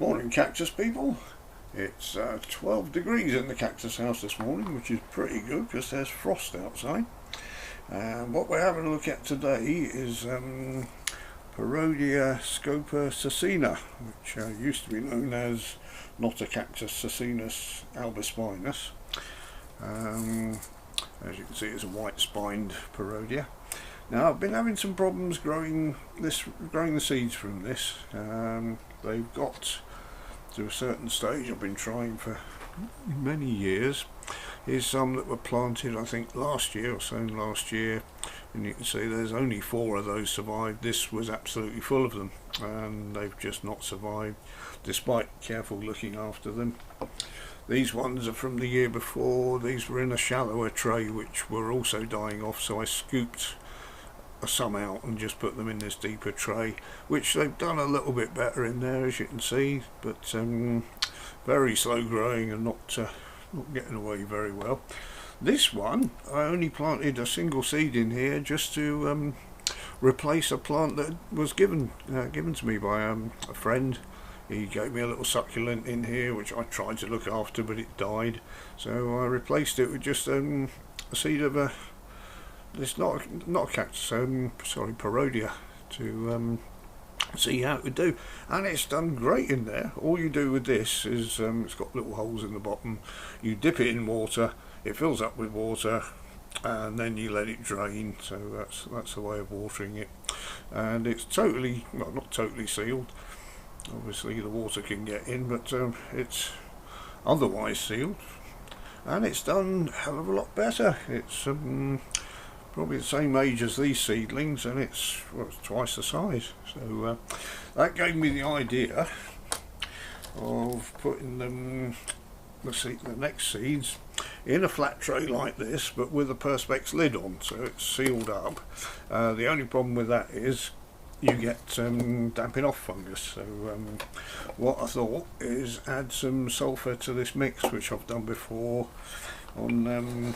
Morning Cactus people. It's 12 degrees in the Cactus house this morning, which is pretty good because there's frost outside. And what we're having a look at today is Parodia scopa succinea, which used to be known as not a cactus, Succinus albispinus. As you can see, it's a white-spined Parodia. Now, I've been having some problems growing the seeds from this. They've got to a certain stage. I've been trying for many years. Here's some that were planted, I think, last year or sown last year, and you can see there's only 4 of those survived. This was absolutely full of them, and they've just not survived despite careful looking after them. These ones are from the year before. These were in a shallower tray which were also dying off, so I scooped some out and just put them in this deeper tray, which they've done a little bit better in there, as you can see, but very slow growing and not getting away very well. This one I only planted a single seed in here just to replace a plant that was given to me by a friend. He gave me a little succulent in here which I tried to look after, but it died, so I replaced it with just a seed of it's not a cactus, sorry, Parodia, to see how it would do, and it's done great in there. All you do with this is it's got little holes in the bottom. You dip it in water, it fills up with water, and then you let it drain. So that's the way of watering it, and it's totally, well, not totally sealed. Obviously the water can get in, but it's otherwise sealed, and it's done a hell of a lot better. It's probably the same age as these seedlings, and it's twice the size. So that gave me the idea of putting them, the next seeds, in a flat tray like this, but with a perspex lid on, so it's sealed up. The only problem with that is you get damping off fungus. So what I thought is add some sulphur to this mix, which I've done before on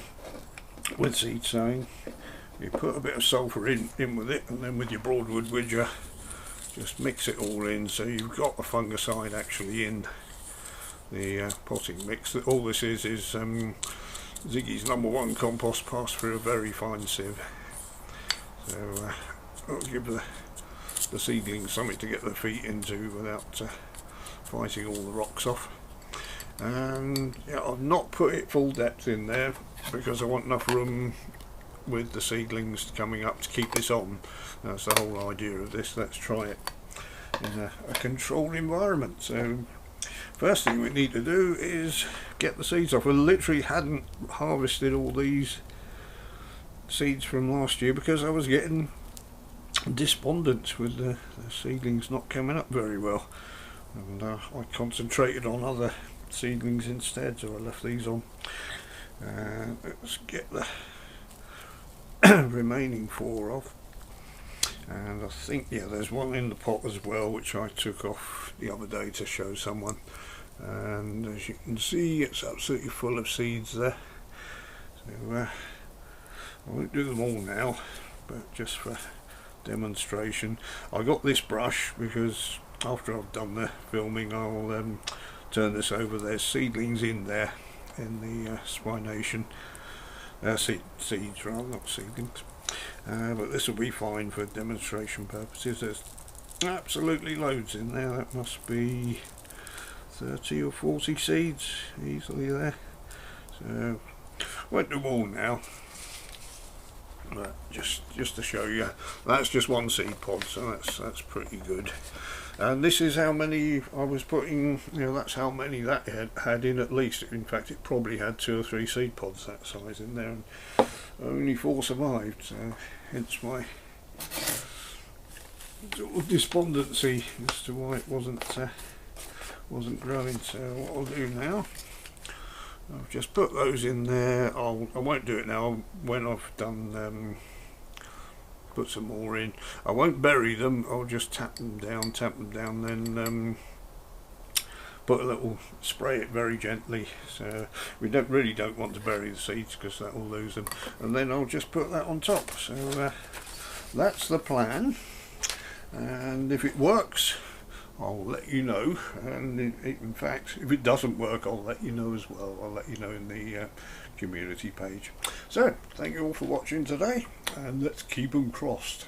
with seed sowing. You put a bit of sulphur in with it, and then with your broadwood widger just mix it all in, so you've got a fungicide actually in the potting mix. All this is Ziggy's #1 compost passed through a very fine sieve, so I'll give the seedlings something to get their feet into without fighting all the rocks off. And yeah, I've not put it full depth in there because I want enough room with the seedlings coming up to keep this on. That's the whole idea of this. Let's try it in a controlled environment. So first thing we need to do is get the seeds off. We literally hadn't harvested all these seeds from last year because I was getting despondent with the seedlings not coming up very well, and I concentrated on other seedlings instead, so I left these on. Let's get the remaining 4 off, and I think, yeah, there's one in the pot as well which I took off the other day to show someone, and as you can see it's absolutely full of seeds there. So I won't do them all now, but just for demonstration. I got this brush because after I've done the filming I'll turn this over. There's seedlings in there in the spination. Seeds rather, not seedlings, but this will be fine for demonstration purposes. There's absolutely loads in there. That must be 30 or 40 seeds easily there, so won't do all now, but just to show you, that's just one seed pod, so that's pretty good. And this is how many I was putting, that's how many that had in at least. In fact, it probably had 2 or 3 seed pods that size in there, and only 4 survived, so hence my sort of despondency as to why it wasn't growing. So what I'll do now, I've just put those in there. I won't do it now. When I've done put some more in, I won't bury them. I'll just tap them down, then put a little, spray it very gently. So we really don't want to bury the seeds because that will lose them, and then I'll just put that on top. So that's the plan, and if it works I'll let you know, and in fact, if it doesn't work, I'll let you know as well. I'll let you know in the community page. So, thank you all for watching today, and let's keep them crossed.